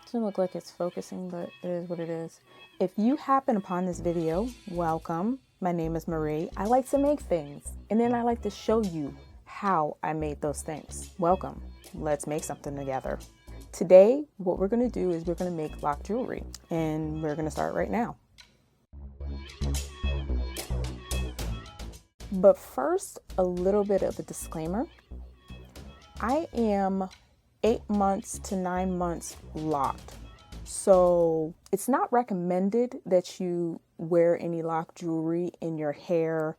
Doesn't look like it's focusing, but it is what it is. If you happen upon this video, welcome. My name is Marie. I like to make things, and then I like to show you how I made those things. Welcome. Let's make something together. Today, what we're going to do is we're going to make lock jewelry, and we're going to start right now. But first, a little bit of a disclaimer. I am 8 months to 9 months locked. So it's not recommended that you wear any lock jewelry in your hair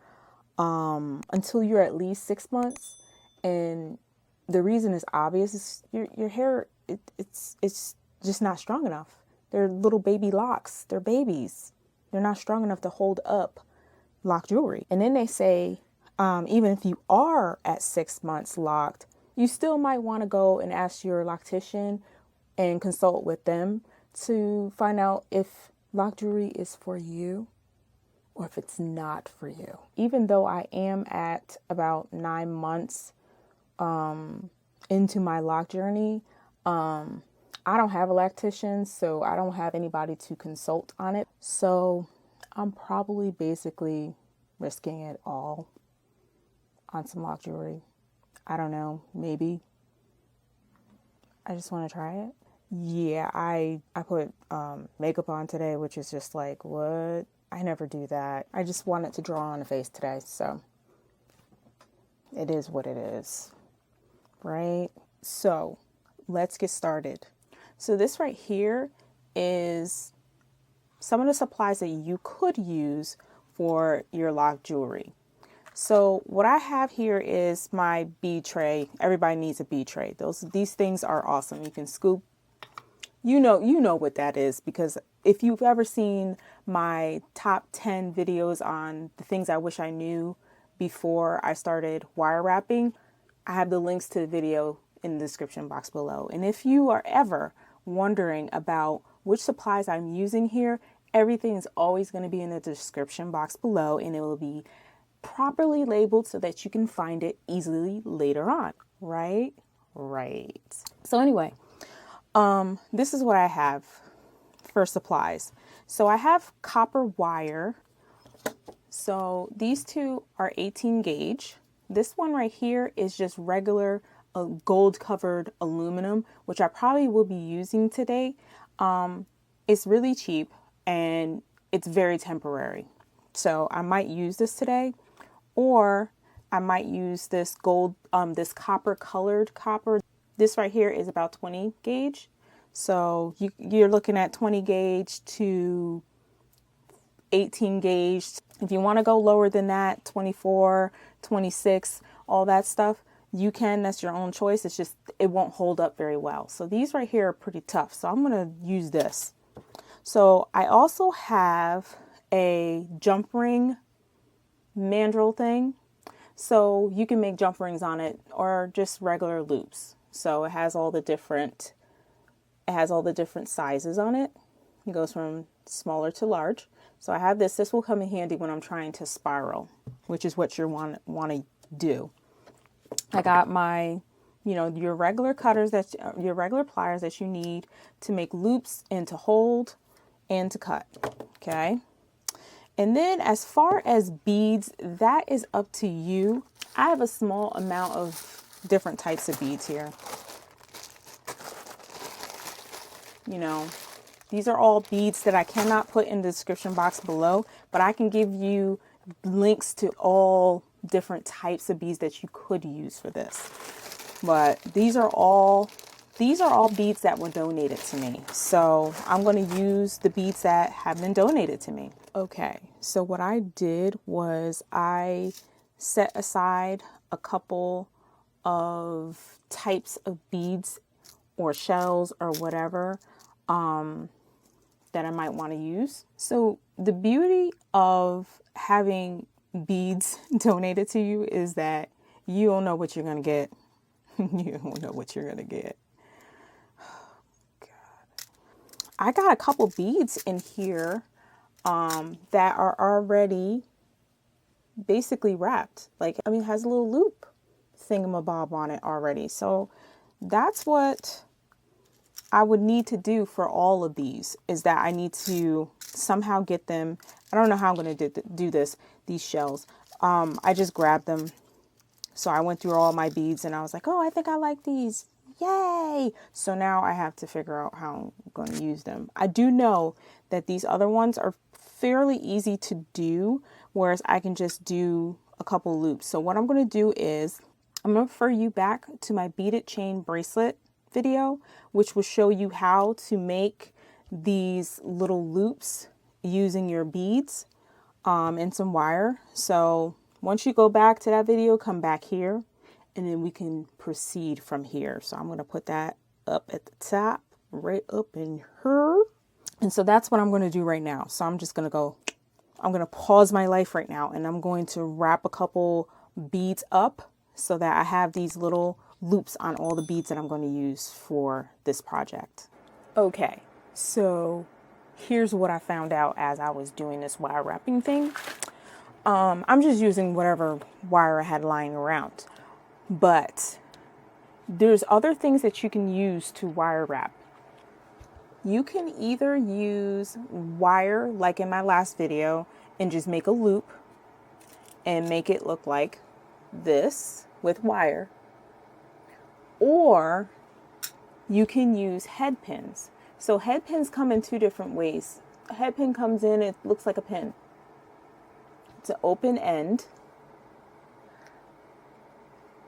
until you're at least 6 months. And the reason is obvious. Is your hair, it's just not strong enough. They're little baby locks. They're babies. They're not strong enough to hold up lock jewelry. And then they say, even if you are at 6 months locked, you still might want to go and ask your loctician and consult with them to find out if lock jewelry is for you or if it's not for you. Even though I am at about 9 months into my lock journey, I don't have a loctician, so I don't have anybody to consult on it. So I'm probably basically risking it all on some lock jewelry. I don't know, maybe. I just want to try it. Yeah, I put makeup on today, which is just like, what? I never do that. I just wanted to draw on a face today, so it is what it is, right? So let's get started. So this right here is some of the supplies that you could use for your lock jewelry. So what I have here is my bead tray. Everybody needs a bead tray. These things are awesome. You can scoop. You know what that is, because if you've ever seen my top 10 videos on the things I wish I knew before I started wire wrapping, I have the links to the video in the description box below. And if you are ever wondering about which supplies I'm using here, everything is always going to be in the description box below, and it will be properly labeled so that you can find it easily later on, right? Right. So anyway, this is what I have for supplies. So I have copper wire. So these two are 18 gauge. This one right here is just regular gold covered aluminum, which I probably will be using today. It's really cheap and it's very temporary. So I might use this today, or I might use this gold, this copper colored copper. This right here is about 20 gauge. So you're looking at 20 gauge to 18 gauge. If you want to go lower than that, 24, 26, all that stuff, you can. That's your own choice. It's just, it won't hold up very well. So these right here are pretty tough. So I'm going to use this. So I also have a jump ring mandrel thing. So you can make jump rings on it or just regular loops. So it has all the different sizes on it. It goes from smaller to large. So I have this. This will come in handy when I'm trying to spiral, which is what you want to do. I got my, your regular cutters, your regular pliers that you need to make loops and to hold and to cut. Okay. And then as far as beads, that is up to you. I have a small amount of different types of beads here. These are all beads that I cannot put in the description box below, but I can give you links to all different types of beads that you could use for this. But these are all beads that were donated to me. So I'm going to use the beads that have been donated to me. Okay, so what I did was I set aside a couple of types of beads or shells or whatever that I might want to use. So the beauty of having beads donated to you is that you don't know what you're going to get. You don't know what you're going to get. I got a couple beads in here that are already basically wrapped. It has a little loop thingamabob on it already. So that's what I would need to do for all of these is that I need to somehow get them. I don't know how I'm going to do this, these shells. I just grabbed them. So I went through all my beads and I was like, oh, I think I like these. Yay. So now I have to figure out how I'm going to use them. I do know that these other ones are fairly easy to do, whereas I can just do a couple loops. So what I'm going to do is I'm going to refer you back to my beaded chain bracelet video, which will show you how to make these little loops using your beads and some wire. So once you go back to that video, come back here and then we can proceed from here. So I'm going to put that up at the top, right up in here. And so that's what I'm going to do right now. So I'm just going to I'm going to pause my life right now and I'm going to wrap a couple beads up so that I have these little loops on all the beads that I'm going to use for this project. Okay, so here's what I found out as I was doing this wire wrapping thing. I'm just using whatever wire I had lying around, but there's other things that you can use to wire wrap. You can either use wire like in my last video and just make a loop and make it look like this with wire, or you can use head pins. So head pins come in two different ways. A head pin comes in, it looks like a pin. It's an open end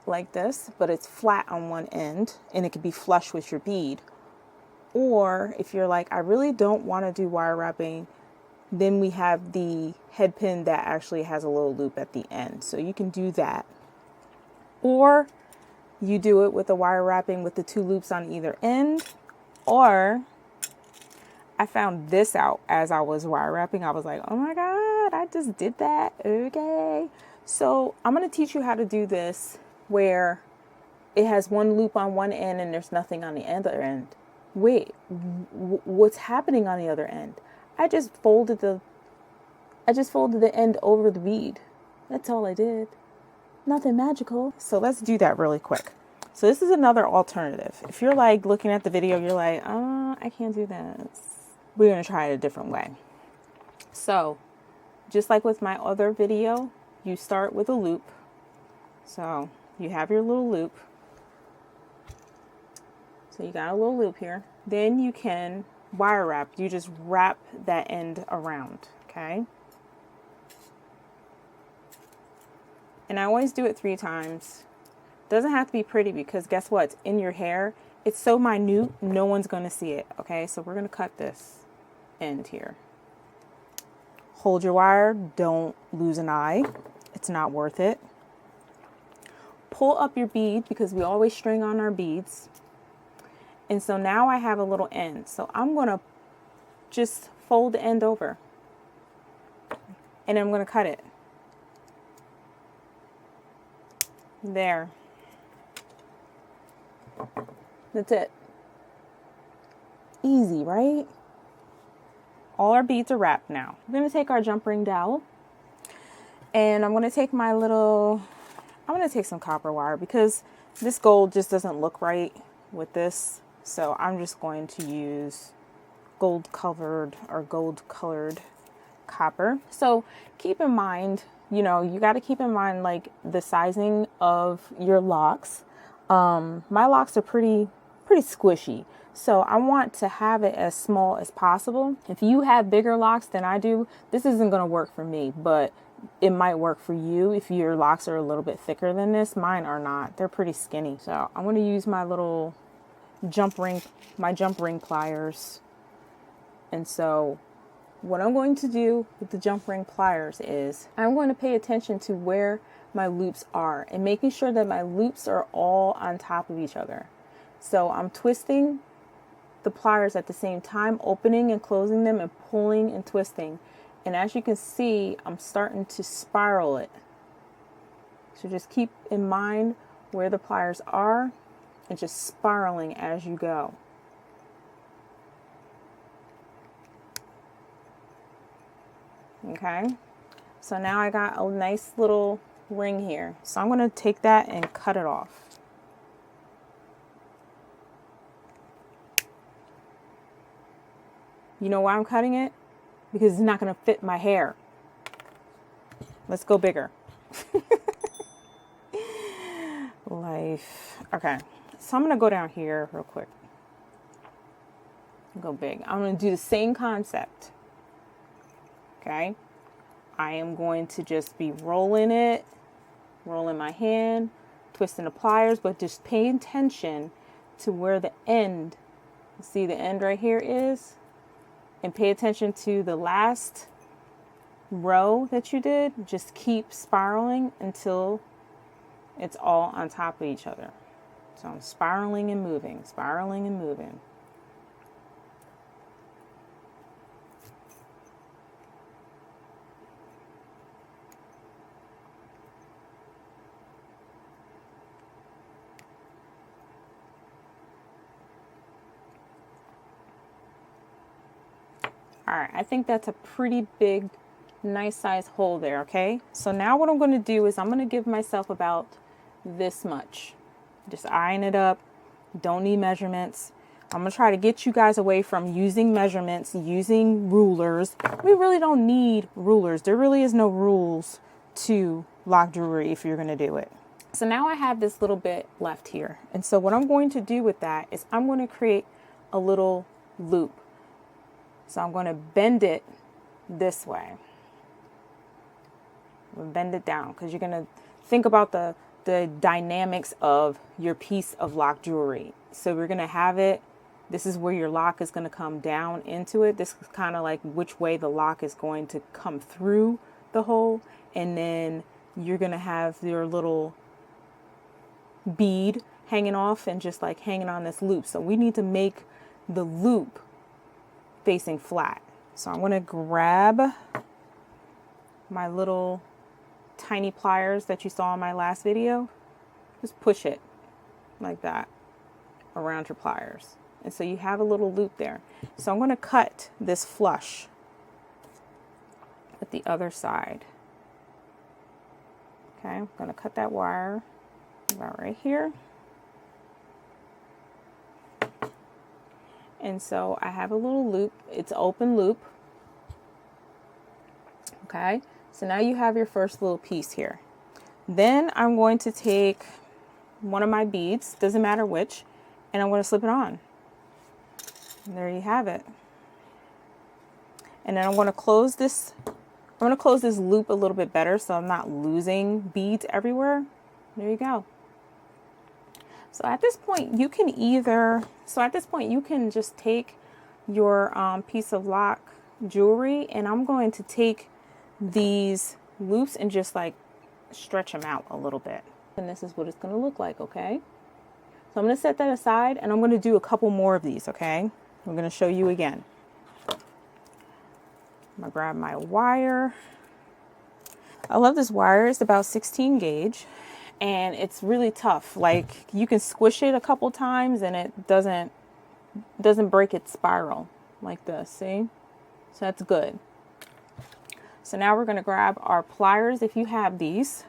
like this, but it's flat on one end and it can be flush with your bead. Or if you're like, I really don't want to do wire wrapping, then we have the head pin that actually has a little loop at the end. So you can do that. Or you do it with the wire wrapping with the two loops on either end. Or I found this out as I was wire wrapping. I was like, oh my God, I just did that. Okay. So I'm going to teach you how to do this where it has one loop on one end and there's nothing on the other end. Wait, what's happening on the other end? I just folded the end over the bead. That's all I did. Nothing magical. So let's do that really quick. So this is another alternative. If you're like looking at the video, you're like, I can't do that. We're going to try it a different way. So just like with my other video, you start with a loop. So you have your little loop. So you got a little loop here. Then you can wire wrap. You just wrap that end around, okay? And I always do it 3 times. Doesn't have to be pretty because guess what? It's in your hair. It's so minute, no one's going to see it, okay? So we're going to cut this end here. Hold your wire. Don't lose an eye. It's not worth it. Pull up your bead because we always string on our beads. And so now I have a little end. So I'm going to just fold the end over. And I'm going to cut it. There. That's it. Easy, right? All our beads are wrapped now. We're going to take our jump ring dowel. And I'm going to take I'm going to take some copper wire because this gold just doesn't look right with this. So I'm just going to use gold colored copper. So keep in mind, you got to keep in mind like the sizing of your locks. My locks are pretty squishy. So I want to have it as small as possible. If you have bigger locks than I do, this isn't going to work for me, but it might work for you if your locks are a little bit thicker than this. Mine are not. They're pretty skinny. So I'm going to use my little jump ring pliers. And so what I'm going to do with the jump ring pliers is I'm going to pay attention to where my loops are and making sure that my loops are all on top of each other. So I'm twisting the pliers at the same time, opening and closing them and pulling and twisting. And as you can see, I'm starting to spiral it. So just keep in mind where the pliers are and just spiraling as you go. Okay, so now I got a nice little ring here. So I'm going to take that and cut it off. You know why I'm cutting it? Because it's not going to fit my hair. Let's go bigger. Life. Okay. So I'm going to go down here real quick. Go big. I'm going to do the same concept. Okay. I am going to just be rolling it, rolling my hand, twisting the pliers, but just pay attention to where the end, see the end right here is, and pay attention to the last row that you did. Just keep spiraling until it's all on top of each other. So I'm spiraling and moving, spiraling and moving. All right, I think that's a pretty big, nice size hole there, okay? So now what I'm going to do is I'm going to give myself about this much. Just eyeing it up. Don't need measurements. I'm going to try to get you guys away from using measurements, using rulers. We really don't need rulers. There really is no rules to lock jewelry if you're going to do it. So now I have this little bit left here. And so what I'm going to do with that is I'm going to create a little loop. So I'm going to bend it this way. Bend it down because you're going to think about the dynamics of your piece of lock jewelry. So we're going to have it. This is where your lock is going to come down into it. This is kind of like which way the lock is going to come through the hole. And then you're going to have your little bead hanging off and just like hanging on this loop. So we need to make the loop facing flat. So I'm going to grab my little tiny pliers that you saw in my last video. Just push it like that around your pliers. And so you have a little loop there. So I'm going to cut this flush at the other side. Okay, I'm going to cut that wire about right here. And so I have a little loop. It's open loop. Okay, so now you have your first little piece here. Then I'm going to take one of my beads, doesn't matter which, and I'm going to slip it on. And there you have it. And then I'm going to close this. I'm going to close this loop a little bit better so I'm not losing beads everywhere. There you go. So at this point, you can just take your piece of lock jewelry, and I'm going to take these loops and just like stretch them out a little bit. And this is what it's going to look like, okay? So I'm going to set that aside, and I'm going to do a couple more of these, okay? I'm going to show you again. I'm going to grab my wire. I love this wire. It's about 16 gauge. And it's really tough. Like you can squish it a couple times and it doesn't break its spiral like this. See? So that's good. So now we're going to grab our pliers if you have these.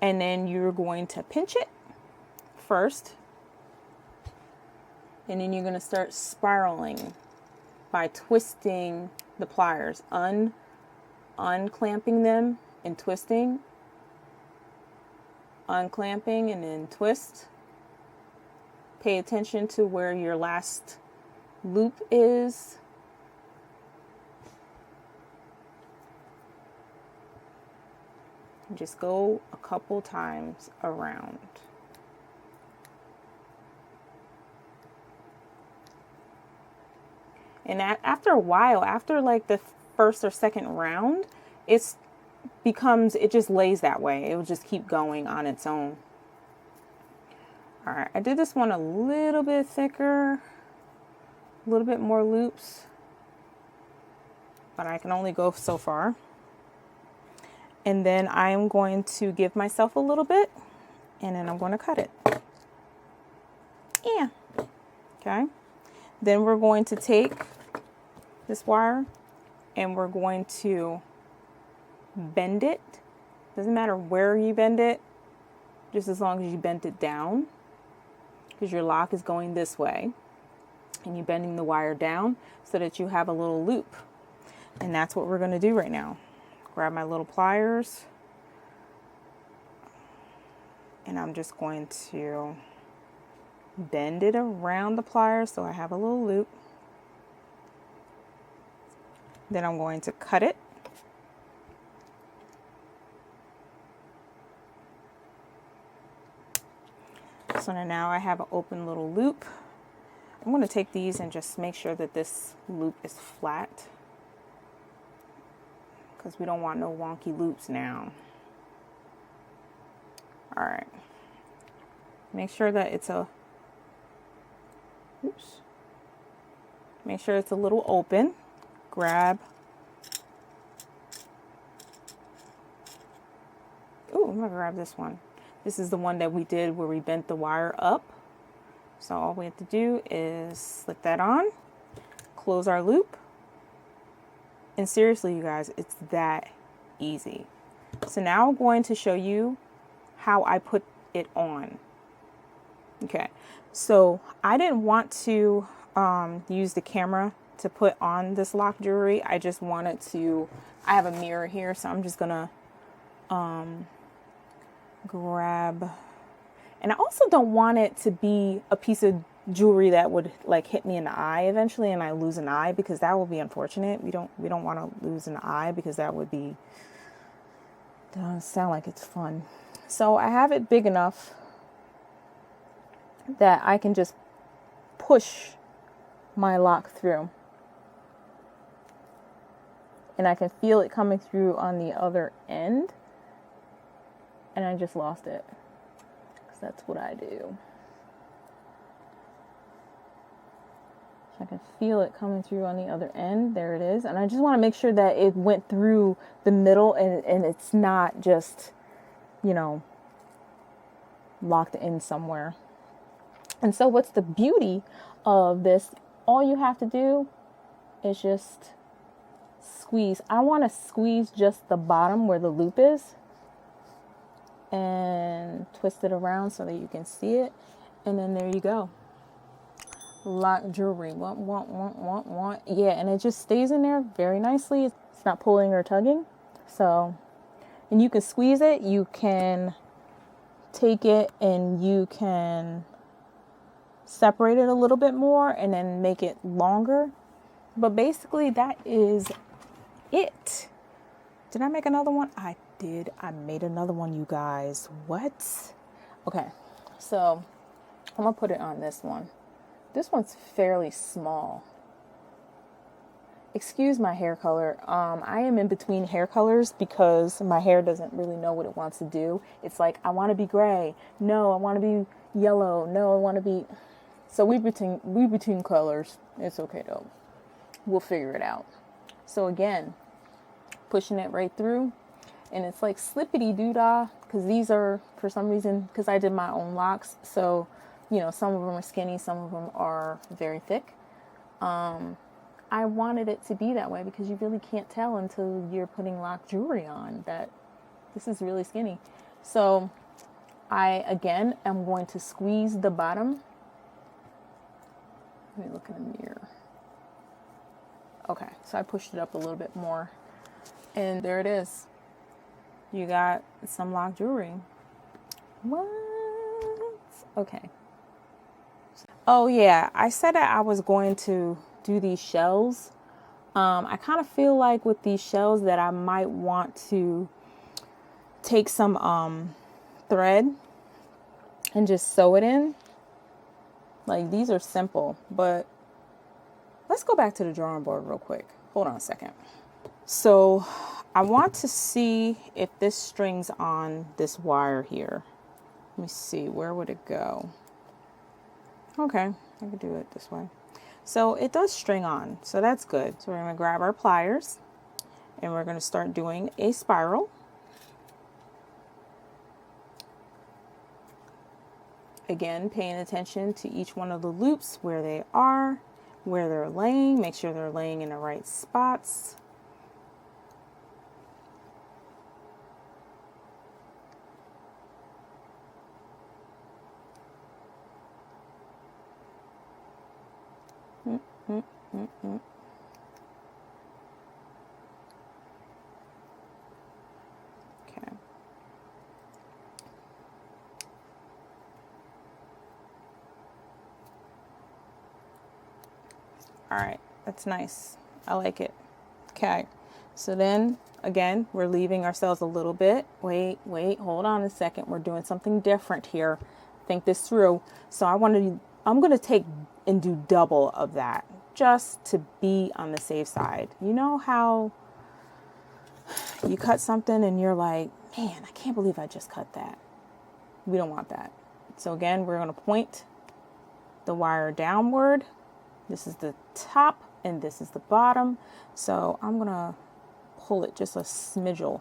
And then you're going to pinch it first. And then you're going to start spiraling by twisting the pliers, unclamping them and twisting. Unclamping and then twist. Pay attention to where your last loop is. And just go a couple times around. And after a while, after like the first or second round, it just lays that way. It will just keep going on its own. All right, I did this one a little bit thicker, a little bit more loops, but I can only go so far. And then I am going to give myself a little bit, and then I'm going to cut it. Yeah. Okay. Then we're going to take this wire and we're going to bend it. Doesn't matter where you bend it, just as long as you bend it down, because your lock is going this way. and you're bending the wire down so that you have a little loop. And that's what we're going to do right now. Grab my little pliers, and I'm just going to bend it around the pliers so I have a little loop. Then I'm going to cut it. So now I have an open little loop. I'm going to take these and just make sure that this loop is flat, because we don't want no wonky loops now. All right. Make sure that it's make sure it's a little open. Grab. Ooh, I'm gonna grab this one. This is the one that we did where we bent the wire up. So all we have to do is slip that on, close our loop. And seriously, you guys, it's that easy. So now I'm going to show you how I put it on. Okay, so I didn't want to use the camera to put on this lock jewelry. I just wanted to, I have a mirror here, so I'm just gonna grab, and I also don't want it to be a piece of jewelry that would like hit me in the eye eventually and I lose an eye, because that would be unfortunate. We don't want to lose an eye, because that would be, doesn't sound like it's fun. So I have it big enough that I can just push my lock through, and I can feel it coming through on the other end, and I just lost it, because that's what I do. So I can feel it coming through on the other end. There it is. And I just want to make sure that it went through the middle and it's not just, you know, locked in somewhere. And so what's the beauty of this? All you have to do is just squeeze. I want to squeeze just the bottom where the loop is and twist it around so that you can see it. And then there you go. Lock jewelry. Want. Yeah, and it just stays in there very nicely. It's not pulling or tugging. So, and you can squeeze it. You can take it and you can separate it a little bit more and then make it longer. But basically that is it. Did I make another one? I did. I made another one, you guys. What? Okay, so I'm gonna put it on this one. This one's fairly small. Excuse my hair color. I am in between hair colors because my hair doesn't really know what it wants to do. It's like, I want to be gray. No, I want to be yellow. No, I want to be... So we between colors. It's okay though. We'll figure it out. So again, pushing it right through. And it's like slippity doo-dah, because these are, for some reason, because I did my own locks. So, you know, some of them are skinny, some of them are very thick. I wanted it to be that way because you really can't tell until you're putting lock jewelry on that this is really skinny. So I, again, am going to squeeze the bottom. Let me look in the mirror. Okay, so I pushed it up a little bit more. And there it is. You got some lock jewelry. What? Okay. Oh yeah, I said that I was going to do these shells. I kind of feel like with these shells that I might want to take some thread and just sew it in. Like, these are simple, but let's go back to the drawing board real quick. Hold on a second. So I want to see if this string's on this wire here. Let me see, where would it go? Okay, I could do it this way. So it does string on, so that's good. So we're gonna grab our pliers and we're gonna start doing a spiral. Again, paying attention to each one of the loops, where they are, where they're laying, make sure they're laying in the right spots. Okay. All right, that's nice. I like it. Okay, so then again, we're leaving ourselves a little bit. Wait, hold on a second. We're doing something different here. Think this through. So I'm going to take and do double of that just to be on the safe side. You know how you cut something and you're like, man, I can't believe I just cut that. We don't want that. So again, we're going to point the wire downward. This is the top and this is the bottom. So I'm going to pull it just a smidgle.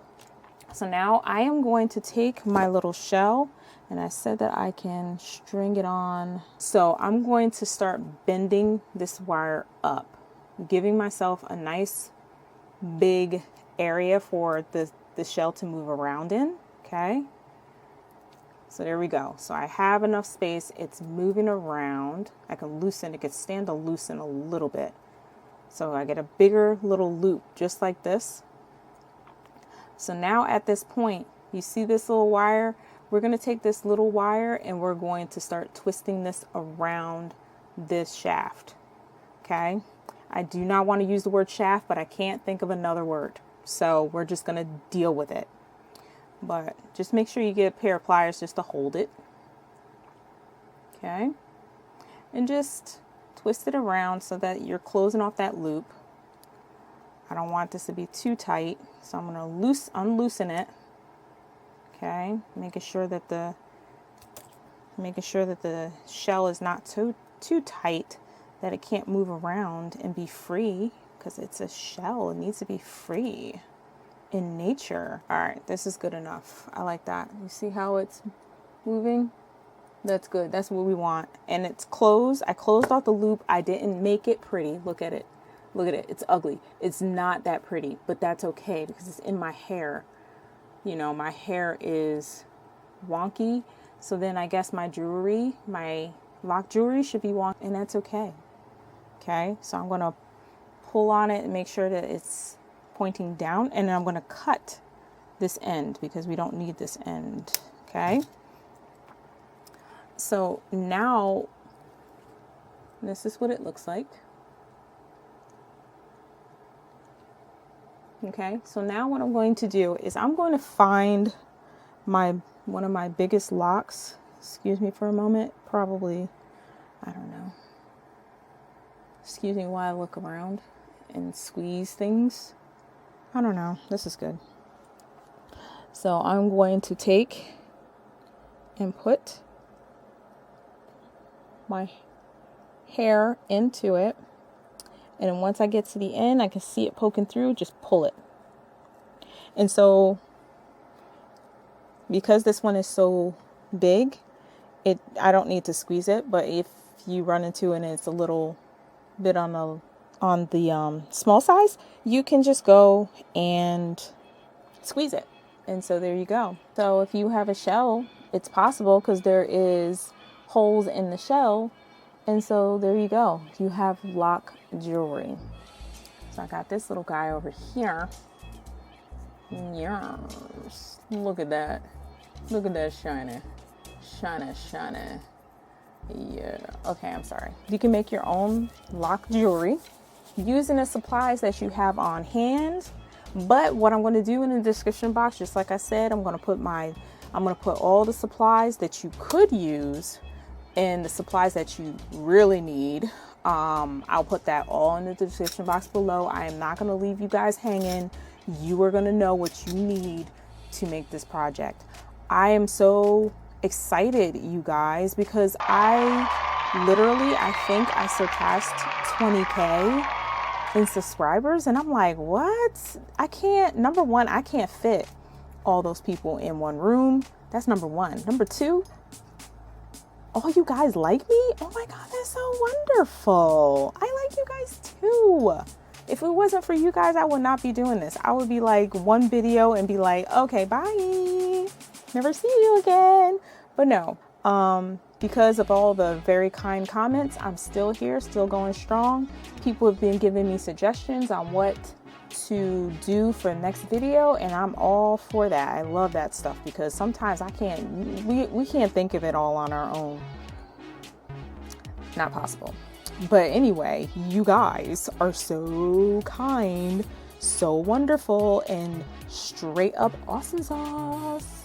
So now I am going to take my little shell, and I said that I can string it on. So I'm going to start bending this wire up, giving myself a nice big area for the shell to move around in. Okay. So there we go. So I have enough space. It's moving around. I can loosen. It could stand to loosen a little bit. So I get a bigger little loop just like this. So now at this point, you see this little wire? We're going to take this little wire and we're going to start twisting this around this shaft. Okay. I do not want to use the word shaft, but I can't think of another word. So we're just going to deal with it. But just make sure you get a pair of pliers just to hold it. Okay. And just twist it around so that you're closing off that loop. I don't want this to be too tight, so I'm going to unloosen it. Okay. Making sure that the shell is not too tight that it can't move around and be free, because it's a shell. It needs to be free in nature. All right, this is good enough. I like that. You see how it's moving? That's good. That's what we want. And it's closed. I closed off the loop. I didn't make it pretty. Look at it. Look at it. It's ugly. It's not that pretty, but that's okay because it's in my hair. You know, my hair is wonky. So then I guess my jewelry, my lock jewelry should be wonky, and that's okay. Okay. So I'm going to pull on it and make sure that it's pointing down, and then I'm going to cut this end because we don't need this end. Okay. So now this is what it looks like. Okay. So now what I'm going to do is I'm going to find one of my biggest locks. Excuse me for a moment. Probably, I don't know. Excuse me while I look around and squeeze things. I don't know. This is good. So I'm going to take and put my hair into it. And then once I get to the end, I can see it poking through, just pull it. And so because this one is so big, I don't need to squeeze it. But if you run into it and it's a little bit on the small size, you can just go and squeeze it. And so there you go. So if you have a shell, it's possible because there is holes in the shell. And so there you go. You have lock jewelry. So I got this little guy over here. Yes. Look at that. Look at that shiny. Shiny, shiny. Yeah. Okay, I'm sorry. You can make your own lock jewelry using the supplies that you have on hand. But what I'm going to do in the description box, just like I said, I'm going to put all the supplies that you could use and the supplies that you really need. I'll put that all in the description box below. I am not going to leave you guys hanging. You are going to know what you need to make this project. I am so excited, you guys, because I think I surpassed 20K in subscribers, and I'm like, what? Number one, I can't fit all those people in one room. That's number one. Number two, all you guys like me? Oh my God, that's so wonderful. I like you guys too. If it wasn't for you guys, I would not be doing this. I would be like one video and be like, okay, bye. Never see you again. But no, because of all the very kind comments, I'm still here, still going strong. People have been giving me suggestions on what to do for the next video, and I'm all for that. I love that stuff because sometimes we can't think of it all on our own. Not possible. But anyway, you guys are so kind, so wonderful, and straight up awesome sauce.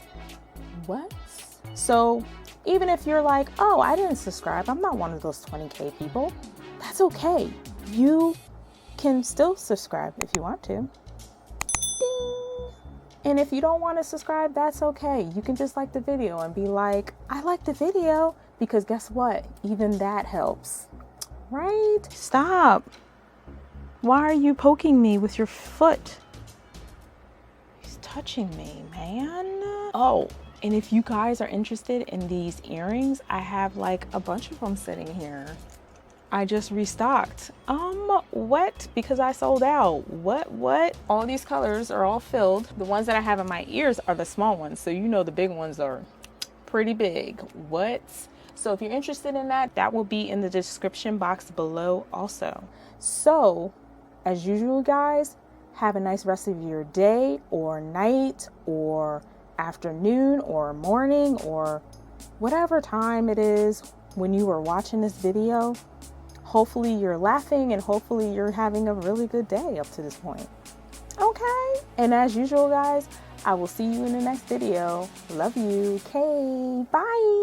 What? So even if you're like, oh, I didn't subscribe, I'm not one of those 20K people, that's okay. You can still subscribe if you want to. Ding. And if you don't want to subscribe, that's okay. You can just like the video and be like, I like the video, because guess what? Even that helps, right? Stop. Why are you poking me with your foot? He's touching me, man. Oh, and if you guys are interested in these earrings, I have like a bunch of them sitting here. I just restocked. What? Because I sold out. What? All these colors are all filled. The ones that I have in my ears are the small ones, so you know the big ones are pretty big. What? So if you're interested in that, that will be in the description box below also. So, as usual, guys, have a nice rest of your day or night or afternoon or morning or whatever time it is when you are watching this video. Hopefully you're laughing and hopefully you're having a really good day up to this point. Okay? And as usual, guys, I will see you in the next video. Love you. Okay, bye.